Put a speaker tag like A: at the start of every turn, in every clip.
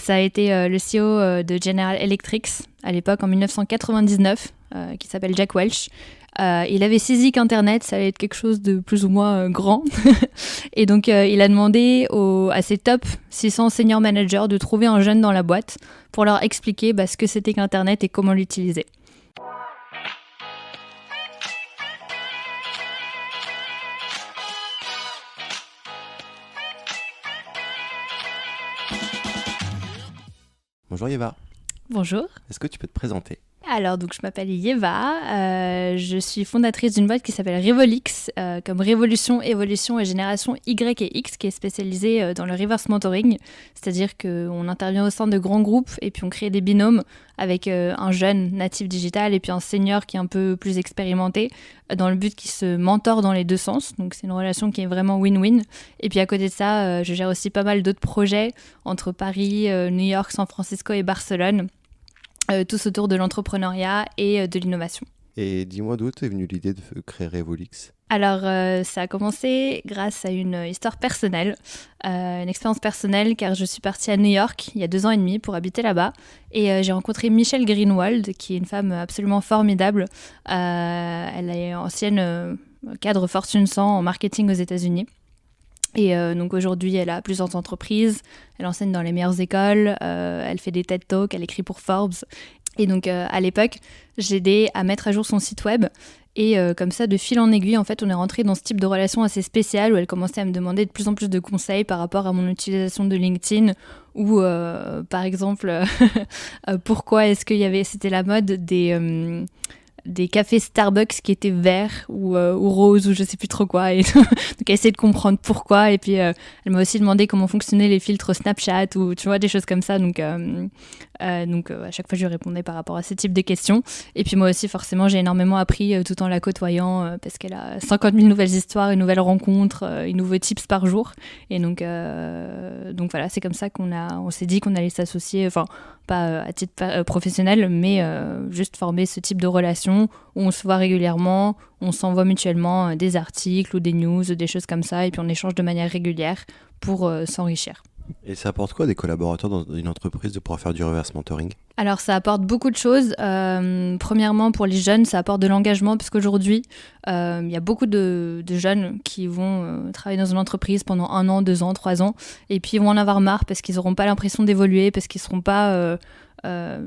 A: Ça a été le CEO de General Electric à l'époque en 1999, qui s'appelle Jack Welch. Il avait saisi qu'Internet, ça allait être quelque chose de plus ou moins grand. Et donc, il a demandé à ses top 600 senior managers de trouver un jeune dans la boîte pour leur expliquer ce que c'était qu'Internet et comment l'utiliser.
B: Bonjour Yeva.
A: Bonjour.
B: Est-ce que tu peux te présenter ?
A: Alors, donc, je m'appelle Yeva, je suis fondatrice d'une boîte qui s'appelle Revolix, comme Révolution, Évolution et Génération Y et X, qui est spécialisée dans le reverse mentoring, c'est-à-dire qu'on intervient au sein de grands groupes et puis on crée des binômes avec un jeune natif digital et puis un senior qui est un peu plus expérimenté, dans le but qu'ils se mentorent dans les deux sens. Donc c'est une relation qui est vraiment win-win. Et puis à côté de ça, je gère aussi pas mal d'autres projets entre Paris, New York, San Francisco et Barcelone. Tous autour de l'entrepreneuriat et de l'innovation.
B: Et dis-moi d'où t'es venue l'idée de créer Revolix ?
A: Alors, ça a commencé grâce à une histoire personnelle, une expérience personnelle, car je suis partie à New York il y a 2 ans et demi pour habiter là-bas. Et j'ai rencontré Michelle Greenwald, qui est une femme absolument formidable. Elle est ancienne cadre Fortune 100 en marketing aux États-Unis. Et donc aujourd'hui, elle a plusieurs entreprises, elle enseigne dans les meilleures écoles, elle fait des TED Talks, elle écrit pour Forbes. Et donc à l'époque, j'ai aidé à mettre à jour son site web. Et comme ça, de fil en aiguille, en fait, on est rentré dans ce type de relation assez spéciale où elle commençait à me demander de plus en plus de conseils par rapport à mon utilisation de LinkedIn ou par exemple, pourquoi est-ce qu'il y avait, c'était la mode des cafés Starbucks qui étaient verts ou roses ou je sais plus trop quoi. Et donc, elle essayait de comprendre pourquoi. Et puis, elle m'a aussi demandé comment fonctionnaient les filtres Snapchat ou tu vois, des choses comme ça. Donc, à chaque fois, je lui répondais par rapport à ce type de questions. Et puis, moi aussi, forcément, j'ai énormément appris tout en la côtoyant parce qu'elle a 50 000 nouvelles histoires, une nouvelle rencontre, et nouveaux tips par jour. Et donc voilà, c'est comme ça on s'est dit qu'on allait s'associer, enfin, pas à titre professionnel, mais juste former ce type de relation où on se voit régulièrement, on s'envoie mutuellement des articles ou des news, des choses comme ça, et puis on échange de manière régulière pour s'enrichir.
B: Et ça apporte quoi des collaborateurs dans une entreprise de pouvoir faire du reverse mentoring ?
A: Alors ça apporte beaucoup de choses. Premièrement, pour les jeunes, ça apporte de l'engagement parce qu'aujourd'hui, il y a beaucoup de jeunes qui vont travailler dans une entreprise pendant 1 an, 2 ans, 3 ans, et puis ils vont en avoir marre parce qu'ils n'auront pas l'impression d'évoluer, parce qu'ils ne seront pas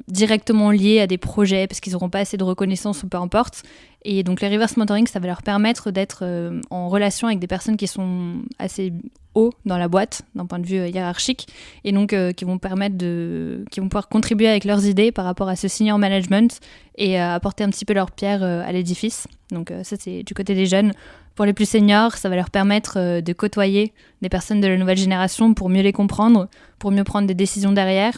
A: directement liés à des projets, parce qu'ils n'auront pas assez de reconnaissance ou peu importe. Et donc les reverse mentoring, ça va leur permettre d'être en relation avec des personnes qui sont assez haut dans la boîte, d'un point de vue hiérarchique, et donc qui vont pouvoir contribuer avec leurs idées par rapport à ce senior management et apporter un petit peu leur pierre à l'édifice. Donc ça, c'est du côté des jeunes. Pour les plus seniors, ça va leur permettre de côtoyer des personnes de la nouvelle génération pour mieux les comprendre, pour mieux prendre des décisions derrière.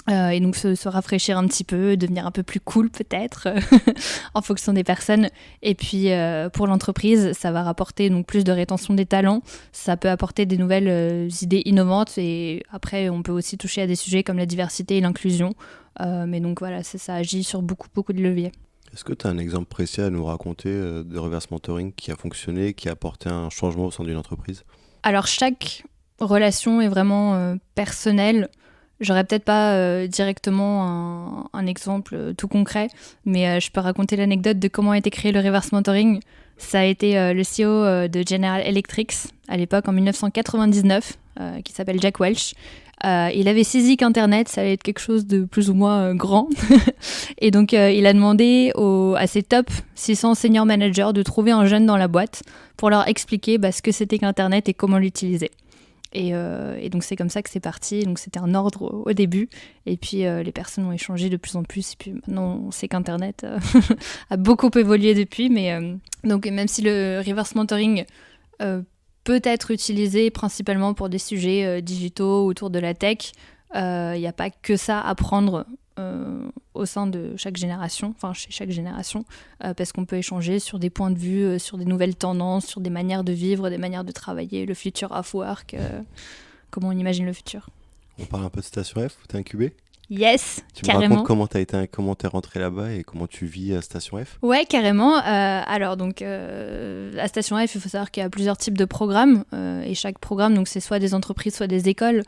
A: Et donc se rafraîchir un petit peu, devenir un peu plus cool peut-être en fonction des personnes. Et puis pour l'entreprise, ça va rapporter donc plus de rétention des talents, ça peut apporter des nouvelles idées innovantes et après on peut aussi toucher à des sujets comme la diversité et l'inclusion. Mais donc voilà, ça agit sur beaucoup de leviers.
B: Est-ce que tu as un exemple précis à nous raconter de reverse mentoring qui a fonctionné, qui a apporté un changement au sein d'une entreprise ?
A: Alors chaque relation est vraiment personnelle. J'aurais peut-être pas directement un exemple tout concret, mais je peux raconter l'anecdote de comment a été créé le reverse mentoring. Ça a été le CEO de General Electric à l'époque en 1999, qui s'appelle Jack Welch. Il avait saisi qu'Internet, ça allait être quelque chose de plus ou moins grand. Et donc, il a demandé à ses top 600 senior managers de trouver un jeune dans la boîte pour leur expliquer ce que c'était qu'Internet et comment l'utiliser. Et donc c'est comme ça que c'est parti. Donc c'était un ordre au début. Et puis les personnes ont échangé de plus en plus. Et puis maintenant on sait qu'Internet a beaucoup évolué depuis. Mais donc même si le reverse mentoring peut être utilisé principalement pour des sujets digitaux autour de la tech, il n'y a pas que ça à prendre au sein de chaque génération, enfin chez chaque génération, parce qu'on peut échanger sur des points de vue, sur des nouvelles tendances, sur des manières de vivre, des manières de travailler, le future of work, comment on imagine le futur.
B: On parle un peu de Station F, où t'es incubé ?
A: Yes,
B: Tu me
A: carrément.
B: racontes comment t'es rentré là-bas et comment tu vis à Station F?
A: Ouais, carrément. Alors, donc, à Station F, il faut savoir qu'il y a plusieurs types de programmes. Et chaque programme, donc, c'est soit des entreprises, soit des écoles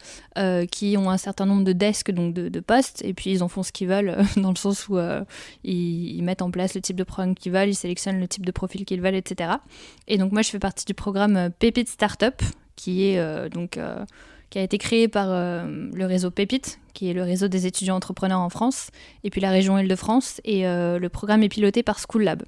A: qui ont un certain nombre de desks, donc de postes. Et puis, ils en font ce qu'ils veulent, dans le sens où ils mettent en place le type de programme qu'ils veulent, ils sélectionnent le type de profil qu'ils veulent, etc. Et donc, moi, je fais partie du programme Pépite Startup, qui est qui a été créé par le réseau Pépite, qui est le réseau des étudiants entrepreneurs en France, et puis la région Île-de-France, et le programme est piloté par School Lab.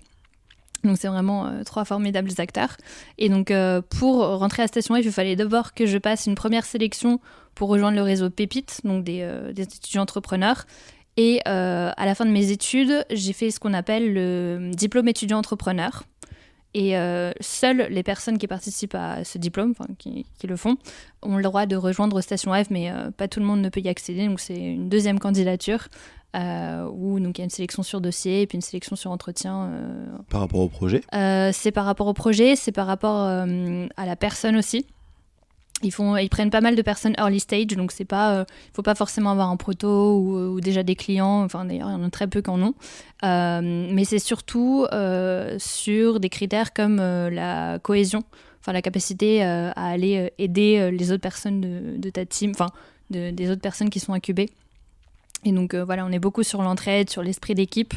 A: Donc c'est vraiment trois formidables acteurs. Et donc pour rentrer à Station F, il fallait d'abord que je passe une première sélection pour rejoindre le réseau Pépite, donc des étudiants entrepreneurs. Et à la fin de mes études, j'ai fait ce qu'on appelle le diplôme étudiant entrepreneur. Et seules les personnes qui participent à ce diplôme, qui le font, ont le droit de rejoindre Station F, mais pas tout le monde ne peut y accéder. Donc c'est une deuxième candidature où donc il y a une sélection sur dossier et puis une sélection sur entretien.
B: Par rapport au projet?
A: C'est par rapport au projet, c'est par rapport à la personne aussi. Ils prennent pas mal de personnes early stage, donc c'est pas, faut pas forcément avoir un proto ou déjà des clients. Enfin d'ailleurs, il y en a très peu qui en ont. Mais c'est surtout sur des critères comme la cohésion, enfin la capacité à aller aider les autres personnes de ta team, enfin des autres personnes qui sont incubées. Et donc voilà, on est beaucoup sur l'entraide, sur l'esprit d'équipe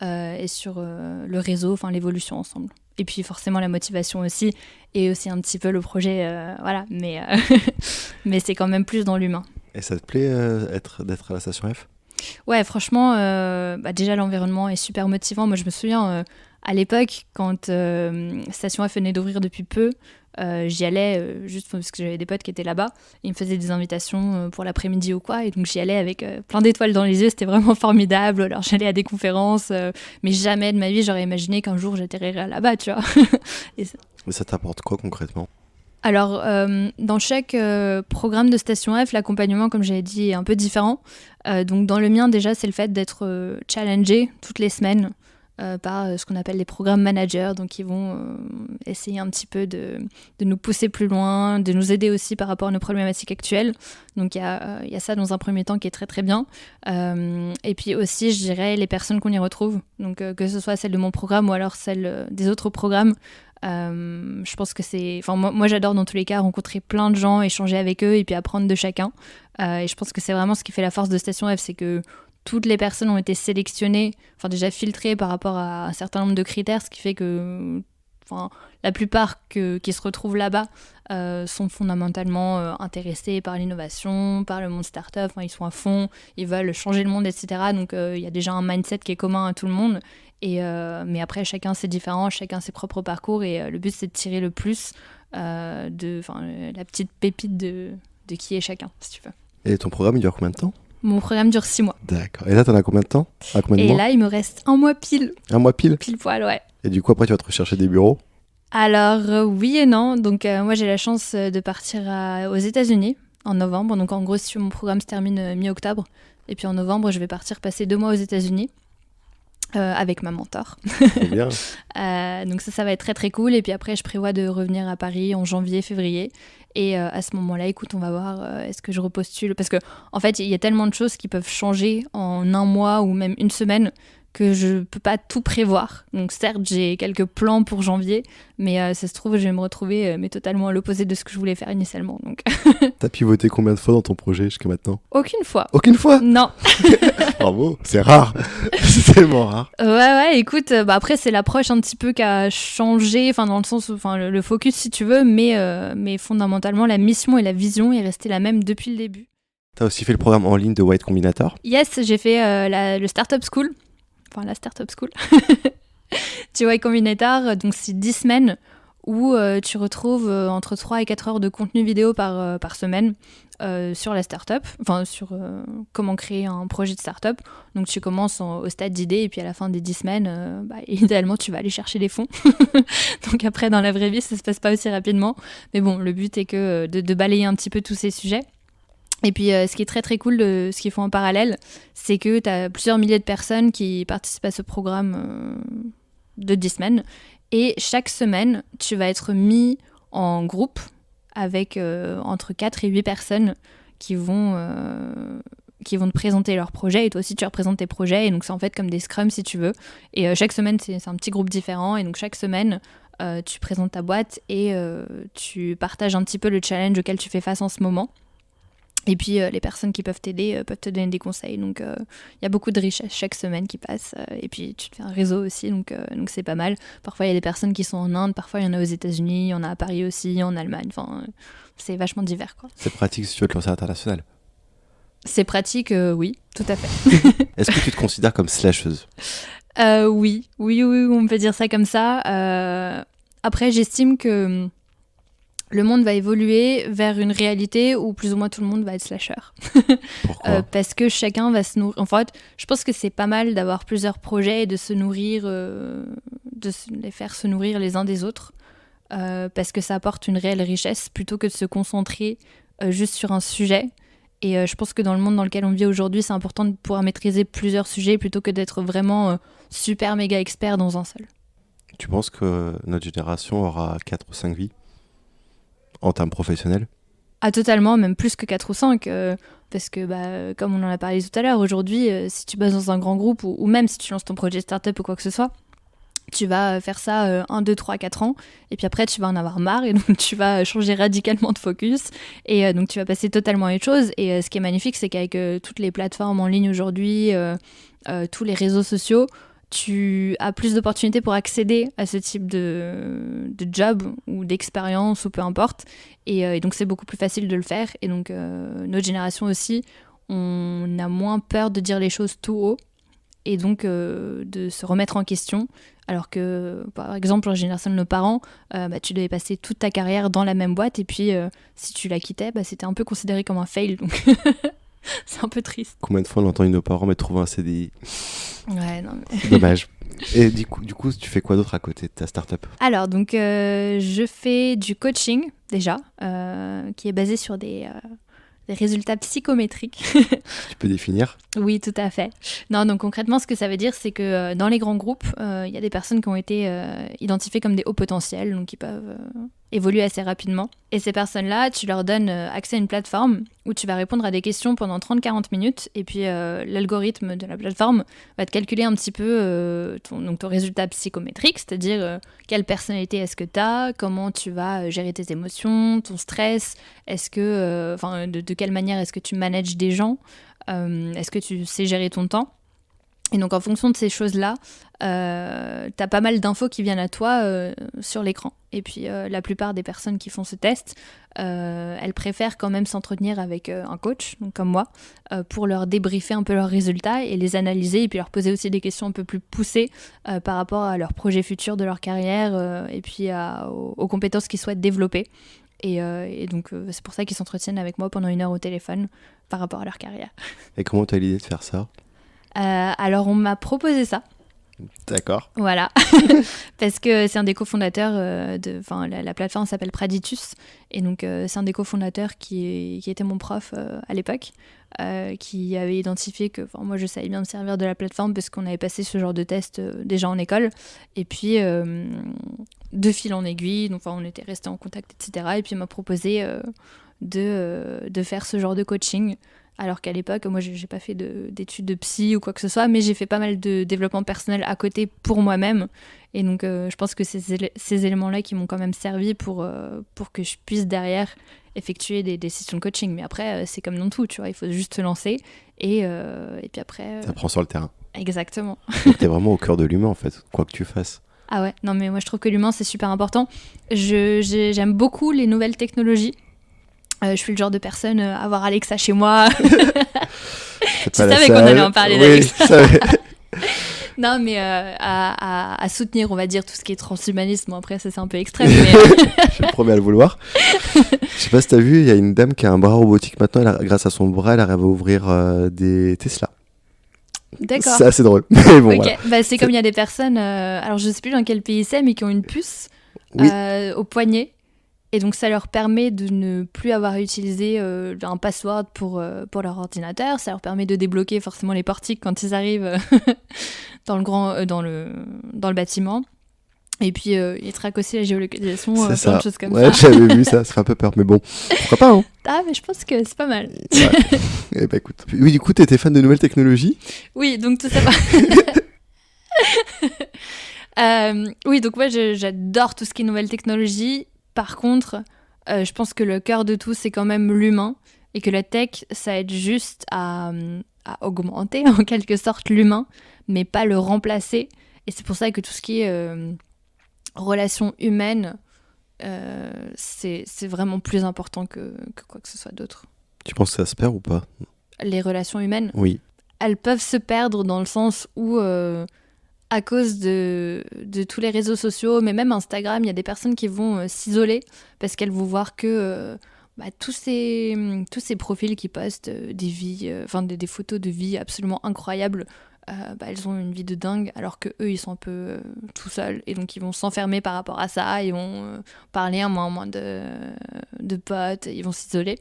A: et sur le réseau, enfin l'évolution ensemble. Et puis forcément la motivation aussi, et aussi un petit peu le projet, voilà. Mais c'est quand même plus dans l'humain.
B: Et ça te plaît d'être à la Station F?
A: Ouais, franchement, déjà l'environnement est super motivant. Moi je me souviens à l'époque, quand Station F venait d'ouvrir depuis peu, j'y allais juste parce que j'avais des potes qui étaient là-bas. Ils me faisaient des invitations pour l'après-midi ou quoi. Et donc j'y allais avec plein d'étoiles dans les yeux. C'était vraiment formidable. Alors j'allais à des conférences. Mais jamais de ma vie, j'aurais imaginé qu'un jour j'atterrirais là-bas, tu vois.
B: Et ça t'apporte quoi concrètement?
A: Alors, dans chaque programme de Station F, l'accompagnement, comme j'avais dit, est un peu différent. Donc dans le mien, déjà, c'est le fait d'être challengé toutes les semaines par ce qu'on appelle les programmes managers, donc ils vont essayer un petit peu de nous pousser plus loin, de nous aider aussi par rapport à nos problématiques actuelles. Donc il y a ça dans un premier temps qui est très très bien. Et puis aussi, je dirais, les personnes qu'on y retrouve, donc que ce soit celles de mon programme ou alors celles des autres programmes. Je pense que c'est... Enfin, moi, j'adore dans tous les cas rencontrer plein de gens, échanger avec eux et puis apprendre de chacun. Et je pense que c'est vraiment ce qui fait la force de Station F, c'est que toutes les personnes ont été sélectionnées, enfin déjà filtrées par rapport à un certain nombre de critères, ce qui fait que la plupart qui se retrouvent là-bas sont fondamentalement intéressés par l'innovation, par le monde startup, ils sont à fond, ils veulent changer le monde, etc. Donc il y a déjà un mindset qui est commun à tout le monde. Mais après, chacun c'est différent, chacun ses propres parcours, et le but c'est de tirer le plus la petite pépite de qui est chacun, si tu veux.
B: Et ton programme, il dure combien de temps?
A: Mon programme dure 6 mois.
B: D'accord. Et là, t'en as combien de temps? Combien de mois?
A: Là, il me reste 1 mois pile.
B: 1 mois pile?
A: Pile poil, ouais.
B: Et du coup, après, tu vas te rechercher des bureaux?
A: Alors, oui et non. Donc, moi, j'ai la chance de partir aux États-Unis en novembre. Donc, en gros, si mon programme se termine mi-octobre, et puis en novembre, je vais partir passer 2 mois aux États-Unis. Avec ma mentor.
B: C'est bien.
A: Donc ça va être très très cool. Et puis après, je prévois de revenir à Paris en janvier, février. Et à ce moment-là, écoute, on va voir est-ce que je repostule. Parce que en fait, il y a tellement de choses qui peuvent changer en 1 mois ou même 1 semaine que je peux pas tout prévoir. Donc certes, j'ai quelques plans pour janvier, mais ça se trouve, je vais me retrouver mais totalement à l'opposé de ce que je voulais faire initialement. Donc
B: T'as pivoté combien de fois dans ton projet jusqu'à maintenant?
A: aucune fois.
B: Aucune fois?
A: Non.
B: Bravo, c'est rare. C'est tellement rare.
A: Ouais, écoute, après, c'est l'approche un petit peu qui a changé, dans le sens où, le focus, si tu veux, mais fondamentalement, la mission et la vision est restée la même depuis le début.
B: T'as aussi fait le programme en ligne de White Combinator?
A: Yes, j'ai fait le Startup School. La Startup School. Tu vois, Combinator, donc c'est 10 semaines où tu retrouves entre 3 et 4 heures de contenu vidéo par semaine sur la startup, sur comment créer un projet de startup. Donc tu commences au stade d'idée et puis à la fin des 10 semaines, idéalement tu vas aller chercher des fonds. Donc après, dans la vraie vie, ça se passe pas aussi rapidement. Mais bon, le but est que de balayer un petit peu tous ces sujets. Et puis, ce qui est très très cool de ce qu'ils font en parallèle, c'est que tu as plusieurs milliers de personnes qui participent à ce programme de 10 semaines. Et chaque semaine, tu vas être mis en groupe avec entre 4 et 8 personnes qui vont qui vont te présenter leurs projets et toi aussi tu représentes tes projets. Et donc c'est en fait comme des scrums si tu veux. Et chaque semaine c'est un petit groupe différent. Et donc chaque semaine tu présentes ta boîte et tu partages un petit peu le challenge auquel tu fais face en ce moment. Et puis les personnes qui peuvent t'aider peuvent te donner des conseils. Donc il y a beaucoup de richesse chaque semaine qui passe. Et puis tu te fais un réseau aussi, donc c'est pas mal. Parfois il y a des personnes qui sont en Inde, parfois il y en a aux États-Unis, il y en a à Paris aussi, en Allemagne. Enfin, c'est vachement divers, quoi.
B: C'est pratique si tu veux te lancer à l'international.
A: C'est pratique, oui, tout à fait.
B: Est-ce que tu te considères comme slasheuse ?
A: Oui, on peut dire ça comme ça. Après, j'estime que le monde va évoluer vers une réalité où plus ou moins tout le monde va être slasher.
B: Pourquoi ?
A: Parce que chacun va se nourrir. En fait, je pense que c'est pas mal d'avoir plusieurs projets et de se nourrir, les faire se nourrir les uns des autres. Parce que ça apporte une réelle richesse plutôt que de se concentrer juste sur un sujet. Et je pense que dans le monde dans lequel on vit aujourd'hui, c'est important de pouvoir maîtriser plusieurs sujets plutôt que d'être vraiment super méga expert dans un seul.
B: Tu penses que notre génération aura 4 ou 5 vies en termes professionnels ?
A: Ah, totalement, même plus que 4 ou 5. Parce que, comme on en a parlé tout à l'heure, aujourd'hui, si tu bosses dans un grand groupe ou même si tu lances ton projet startup ou quoi que ce soit, tu vas faire ça 1, 2, 3, 4 ans. Et puis après, tu vas en avoir marre et donc tu vas changer radicalement de focus. Et donc tu vas passer totalement à autre chose. Et ce qui est magnifique, c'est qu'avec toutes les plateformes en ligne aujourd'hui, tous les réseaux sociaux, tu as plus d'opportunités pour accéder à ce type de job ou d'expérience ou peu importe. Et donc, c'est beaucoup plus facile de le faire. Et donc, notre génération aussi, on a moins peur de dire les choses tout haut et donc de se remettre en question. Alors que, par exemple, en génération de nos parents, tu devais passer toute ta carrière dans la même boîte et puis si tu la quittais, c'était un peu considéré comme un fail. Donc, c'est un peu triste.
B: Combien de fois on entend nos parents mais trouver un CDI ?
A: Ouais, non mais...
B: C'est dommage. Et du coup, tu fais quoi d'autre à côté de ta startup ?
A: Alors, donc, je fais du coaching, déjà, qui est basé sur des résultats psychométriques.
B: Tu peux définir ?
A: Oui, tout à fait. Non, donc concrètement, ce que ça veut dire, c'est que dans les grands groupes, il y a des personnes qui ont été identifiées comme des hauts potentiels, donc qui peuvent évoluer assez rapidement. Et ces personnes-là, tu leur donnes accès à une plateforme où tu vas répondre à des questions pendant 30-40 minutes, et puis l'algorithme de la plateforme va te calculer un petit peu ton résultat psychométrique, c'est-à-dire quelle personnalité est-ce que tu as, comment tu vas gérer tes émotions, ton stress, est-ce que, de quelle manière est-ce que tu manages des gens, est-ce que tu sais gérer ton temps. Et donc en fonction de ces choses-là, t'as pas mal d'infos qui viennent à toi sur l'écran. Et puis la plupart des personnes qui font ce test, elles préfèrent quand même s'entretenir avec un coach, donc comme moi, pour leur débriefer un peu leurs résultats et les analyser, et puis leur poser aussi des questions un peu plus poussées par rapport à leurs projets futurs de leur carrière, et puis aux compétences qu'ils souhaitent développer. Et donc c'est pour ça qu'ils s'entretiennent avec moi pendant 1 heure au téléphone par rapport à leur carrière.
B: Et comment tu as l'idée de faire ça ?
A: Alors on m'a proposé ça.
B: D'accord.
A: Voilà, parce que c'est un des cofondateurs la plateforme s'appelle Praditus, et donc c'est un des cofondateurs qui était mon prof à l'époque, qui avait identifié que moi je savais bien me servir de la plateforme parce qu'on avait passé ce genre de test déjà en école, et puis de fil en aiguille, donc on était restés en contact, etc. Et puis il m'a proposé de faire ce genre de coaching. Alors qu'à l'époque, moi, j'ai pas fait d'études de psy ou quoi que ce soit, mais j'ai fait pas mal de développement personnel à côté pour moi-même. Et donc, je pense que c'est ces éléments-là qui m'ont quand même servi pour que je puisse derrière effectuer des sessions de coaching. Mais après, c'est comme dans tout, tu vois, il faut juste se lancer et puis après...
B: Ça prend sur le terrain.
A: Exactement.
B: Donc t'es vraiment au cœur de l'humain, en fait, quoi que tu fasses.
A: Ah ouais, non mais moi je trouve que l'humain, c'est super important. J'aime beaucoup les nouvelles technologies. Je suis le genre de personne à avoir Alexa chez moi. Tu savais qu'on allait en parler d'Alexa. Non, mais à soutenir, on va dire, tout ce qui est transhumanisme. Bon, après, ça, c'est un peu extrême. Mais...
B: Je me promets à le vouloir. Je sais pas si t'as vu, il y a une dame qui a un bras robotique maintenant. Grâce à son bras, elle arrive à ouvrir des Tesla.
A: D'accord.
B: C'est assez drôle. Mais bon,
A: okay. Voilà. C'est comme il y a des personnes, alors je sais plus dans quel pays c'est, mais qui ont une puce au poignet. Et donc, ça leur permet de ne plus avoir à utiliser un password pour leur ordinateur. Ça leur permet de débloquer forcément les portiques quand ils arrivent dans le bâtiment. Et puis, il traque aussi la géolocalisation,
B: C'est
A: plein
B: ça.
A: de choses comme
B: Ouais,
A: ça.
B: j'avais vu ça fait un peu peur, mais bon, pourquoi pas, hein.
A: Ah, mais je pense que c'est pas mal.
B: Ouais. Eh ben écoute. Oui, du coup, t'étais fan de nouvelles technologies?
A: Oui, donc tout ça va. Oui, donc moi, j'adore tout ce qui est nouvelles technologies. Par contre, je pense que le cœur de tout, c'est quand même l'humain. Et que la tech, ça aide juste à augmenter, en quelque sorte, l'humain, mais pas le remplacer. Et c'est pour ça que tout ce qui est relations humaines, c'est vraiment plus important que quoi que ce soit d'autre.
B: Tu penses que ça se perd ou pas?
A: Les relations humaines,
B: Oui.
A: elles peuvent se perdre dans le sens où, à cause de tous les réseaux sociaux, mais même Instagram, il y a des personnes qui vont s'isoler parce qu'elles vont voir que tous ces profils qui postent des vies, des photos de vie absolument incroyables, elles ont une vie de dingue alors que eux ils sont un peu tout seuls et donc ils vont s'enfermer par rapport à ça, ils vont parler un moins de potes, ils vont s'isoler.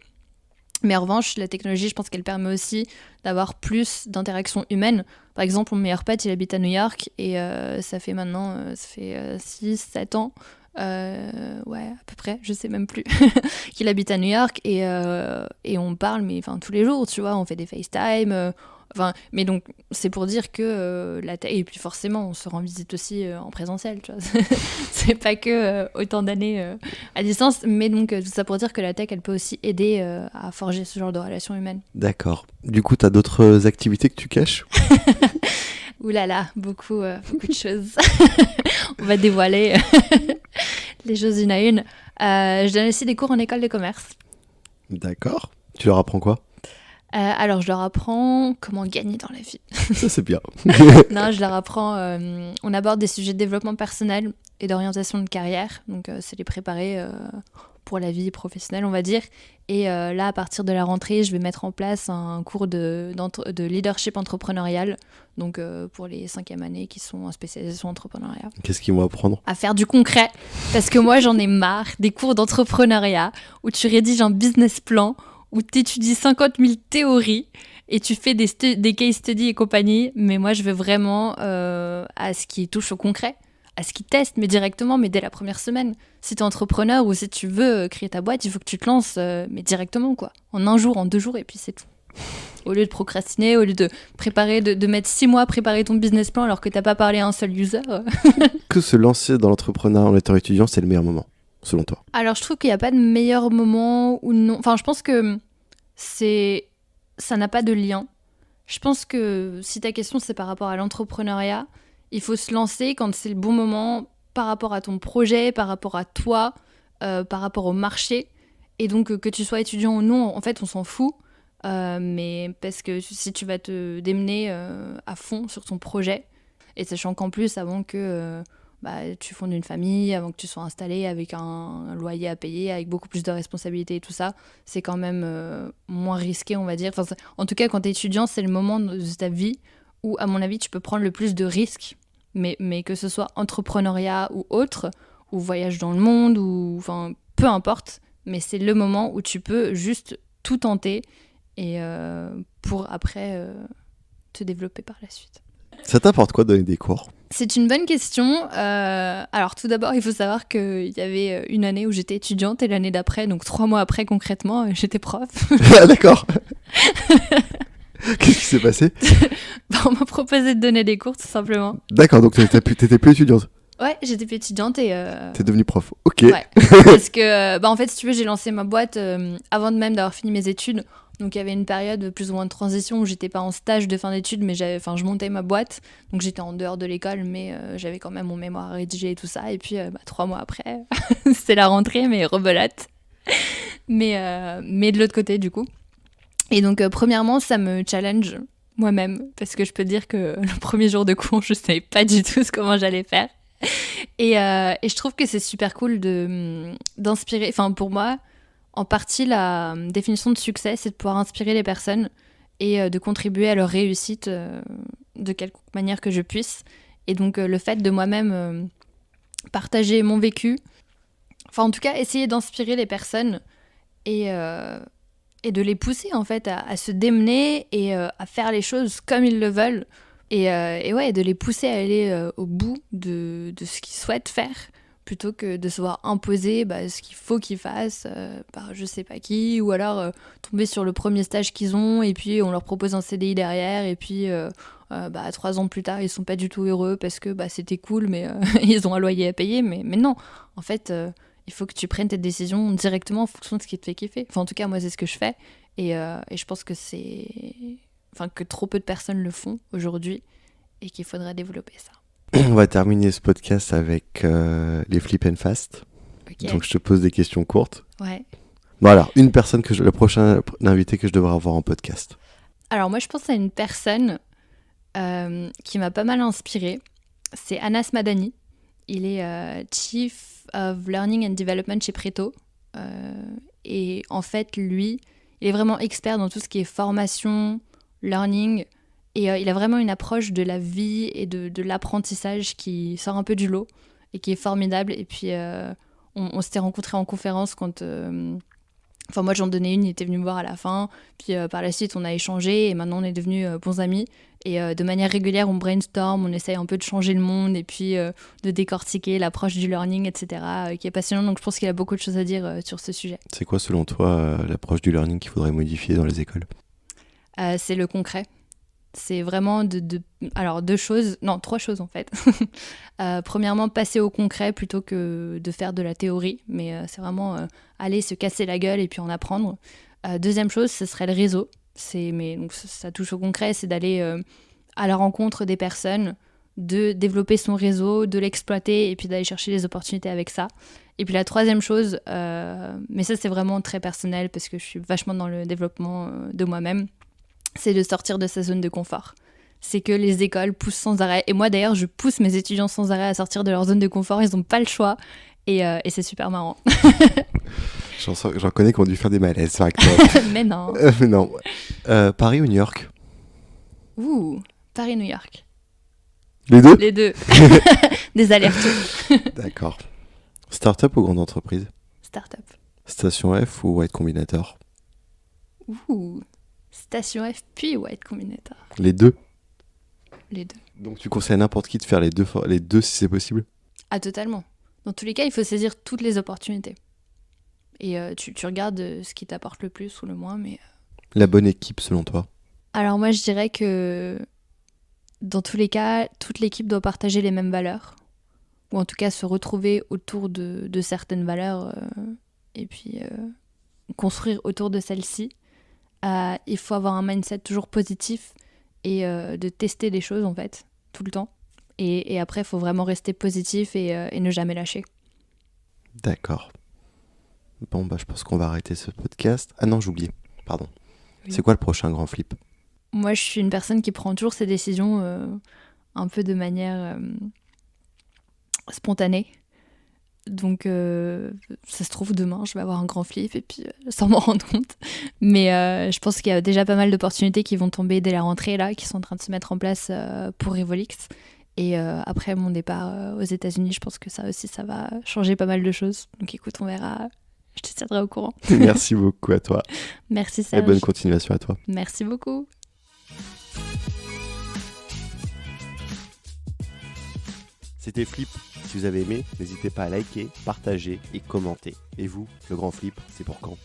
A: Mais en revanche, la technologie, je pense qu'elle permet aussi d'avoir plus d'interactions humaines. Par exemple, mon meilleur pote, il habite à New York et ça fait 6-7 ans, à peu près, je sais même plus, qu'il habite à New York et on parle, mais tous les jours, tu vois, on fait des FaceTime. Mais donc, c'est pour dire que et puis forcément, on se rend visite aussi en présentiel, tu vois. C'est pas que autant d'années à distance, mais donc tout ça pour dire que la tech, elle peut aussi aider à forger ce genre de relations humaines.
B: D'accord. Du coup, t'as d'autres activités que tu caches?
A: Ouh là là, beaucoup de choses. On va dévoiler les choses une à une. Je donne aussi des cours en école de commerce.
B: D'accord. Tu leur apprends quoi?
A: Alors, je leur apprends comment gagner dans la vie.
B: Ça, c'est bien.
A: Non, je leur apprends... on aborde des sujets de développement personnel et d'orientation de carrière. Donc, c'est les préparer pour la vie professionnelle, on va dire. Et là, à partir de la rentrée, je vais mettre en place un cours de leadership entrepreneurial. Donc, pour les 5e années qui sont en spécialisation entrepreneuriat.
B: Qu'est-ce qu'ils vont apprendre?
A: À faire du concret. Parce que moi, j'en ai marre des cours d'entrepreneuriat où tu rédiges un business plan, où tu étudies 50 000 théories et tu fais des case studies et compagnie. Mais moi, je veux vraiment à ce qui touche au concret, à ce qui teste, mais directement, mais dès la première semaine. Si tu es entrepreneur ou si tu veux créer ta boîte, il faut que tu te lances, mais directement, quoi. En 1 jour, en 2 jours, et puis c'est tout. Au lieu de procrastiner, au lieu de préparer, de mettre 6 mois à préparer ton business plan alors que t'as pas parlé à un seul user.
B: Que se lancer dans l'entrepreneuriat en étant étudiant, c'est le meilleur moment, selon toi?
A: Alors, je trouve qu'il n'y a pas de meilleur moment ou non. Enfin, je pense que ça n'a pas de lien. Je pense que si ta question, c'est par rapport à l'entrepreneuriat, il faut se lancer quand c'est le bon moment par rapport à ton projet, par rapport à toi, par rapport au marché. Et donc, que tu sois étudiant ou non, en fait, on s'en fout. Mais parce que si tu vas te démener à fond sur ton projet, et sachant qu'en plus, avant que tu fondes une famille, avant que tu sois installé avec un loyer à payer, avec beaucoup plus de responsabilités et tout ça, c'est quand même moins risqué, on va dire. En tout cas, quand tu es étudiant, c'est le moment de ta vie où, à mon avis, tu peux prendre le plus de risques, mais que ce soit entrepreneuriat ou autre, ou voyage dans le monde, ou peu importe, mais c'est le moment où tu peux juste tout tenter et pour après te développer par la suite.
B: Ça t'apporte quoi de donner des cours?
A: C'est une bonne question. Alors tout d'abord, il faut savoir qu'il y avait une année où j'étais étudiante et l'année d'après, donc 3 mois après concrètement, j'étais prof.
B: Ah d'accord. Qu'est-ce qui s'est passé?
A: On m'a proposé de donner des cours tout simplement.
B: D'accord, donc t'étais plus étudiante.
A: Ouais, j'étais plus étudiante et...
B: T'es devenue prof, ok.
A: Ouais, parce que en fait, si tu veux, j'ai lancé ma boîte avant même d'avoir fini mes études. Donc il y avait une période plus ou moins de transition où j'étais pas en stage de fin d'études, mais je montais ma boîte. Donc j'étais en dehors de l'école, mais j'avais quand même mon mémoire à rédiger et tout ça. Et puis 3 mois après, c'est la rentrée, mais rebelote. mais de l'autre côté, du coup. Et donc premièrement, ça me challenge moi-même, parce que je peux te dire que le premier jour de cours, je savais pas du tout comment j'allais faire. Et je trouve que c'est super cool d'inspirer. Enfin, pour moi, en partie, la définition de succès, c'est de pouvoir inspirer les personnes et de contribuer à leur réussite de quelque manière que je puisse. Et donc, le fait de moi-même partager mon vécu, enfin, en tout cas, essayer d'inspirer les personnes et de les pousser, en fait, à se démener et à faire les choses comme ils le veulent. Et ouais, de les pousser à aller au bout de ce qu'ils souhaitent faire, plutôt que de se voir imposer ce qu'il faut qu'ils fassent par je sais pas qui, ou alors tomber sur le premier stage qu'ils ont, et puis on leur propose un CDI derrière, et puis 3 ans plus tard, ils sont pas du tout heureux parce que c'était cool, mais ils ont un loyer à payer. Mais non, en fait, il faut que tu prennes tes décisions directement en fonction de ce qui te fait kiffer. Enfin, en tout cas, moi, c'est ce que je fais. Et je pense que que trop peu de personnes le font aujourd'hui et qu'il faudrait développer ça.
B: On va terminer ce podcast avec les flip and fast.
A: Okay.
B: Donc je te pose des questions courtes.
A: Ouais.
B: Voilà, une personne le prochain invité que je devrais avoir en podcast.
A: Alors moi je pense à une personne qui m'a pas mal inspirée. C'est Anas Madani. Il est Chief of Learning and Development chez Preto. Et en fait lui, il est vraiment expert dans tout ce qui est formation, learning. Et il a vraiment une approche de la vie et de l'apprentissage qui sort un peu du lot et qui est formidable. Et puis, on s'était rencontrés en conférence quand... moi, j'en donnais une, il était venu me voir à la fin. Puis, par la suite, on a échangé et maintenant, on est devenus bons amis. Et de manière régulière, on brainstorm, on essaye un peu de changer le monde et puis de décortiquer l'approche du learning, etc., qui est passionnante. Donc, je pense qu'il a beaucoup de choses à dire sur ce sujet.
B: C'est quoi, selon toi, l'approche du learning qu'il faudrait modifier dans les écoles ?
A: C'est le concret. C'est vraiment trois choses en fait. Premièrement, passer au concret plutôt que de faire de la théorie, mais c'est vraiment aller se casser la gueule et puis en apprendre. Deuxième chose, ce serait le réseau. Donc ça touche au concret, c'est d'aller à la rencontre des personnes, de développer son réseau, de l'exploiter et puis d'aller chercher les opportunités avec ça. Et puis la troisième chose, mais ça c'est vraiment très personnel parce que je suis vachement dans le développement de moi-même, c'est de sortir de sa zone de confort. C'est que les écoles poussent sans arrêt. Et moi, d'ailleurs, je pousse mes étudiants sans arrêt à sortir de leur zone de confort. Ils n'ont pas le choix. Et c'est super marrant.
B: J'en connais qui ont dû faire des malaises avec toi.
A: Mais non.
B: Mais non. Paris ou New York ?
A: Paris-New York.
B: Les deux ?
A: Les deux. Des allers-retours.
B: D'accord. Start-up ou grande entreprise ?
A: Start-up.
B: Station F ou White Combinator ?
A: Station F puis White Combinator.
B: Les deux ?
A: Les deux.
B: Donc tu conseilles à n'importe qui de faire les deux si c'est possible ?
A: Ah, totalement. Dans tous les cas, il faut saisir toutes les opportunités. Et tu regardes ce qui t'apporte le plus ou le moins, mais...
B: La bonne équipe, selon toi ?
A: Alors moi, je dirais que dans tous les cas, toute l'équipe doit partager les mêmes valeurs. Ou en tout cas se retrouver autour de certaines valeurs et puis construire autour de celles-ci. Il faut avoir un mindset toujours positif et de tester des choses en fait, tout le temps. Et après, il faut vraiment rester positif et ne jamais lâcher.
B: D'accord. Bon, je pense qu'on va arrêter ce podcast. Ah non, j'ai oublié. Pardon.
A: Oui.
B: C'est quoi le prochain grand flip ?
A: Moi, je suis une personne qui prend toujours ses décisions un peu de manière spontanée. Donc, ça se trouve, demain, je vais avoir un grand flip et puis sans m'en rendre compte. Mais je pense qu'il y a déjà pas mal d'opportunités qui vont tomber dès la rentrée, là, qui sont en train de se mettre en place pour Revolix. Et après mon départ aux États-Unis, je pense que ça aussi, ça va changer pas mal de choses. Donc écoute, on verra. Je te tiendrai au courant.
B: Merci beaucoup à toi.
A: Merci Serge.
B: Et bonne continuation à toi.
A: Merci beaucoup.
B: C'était Flip. Si vous avez aimé, n'hésitez pas à liker, partager et commenter. Et vous, le grand flip, c'est pour quand ?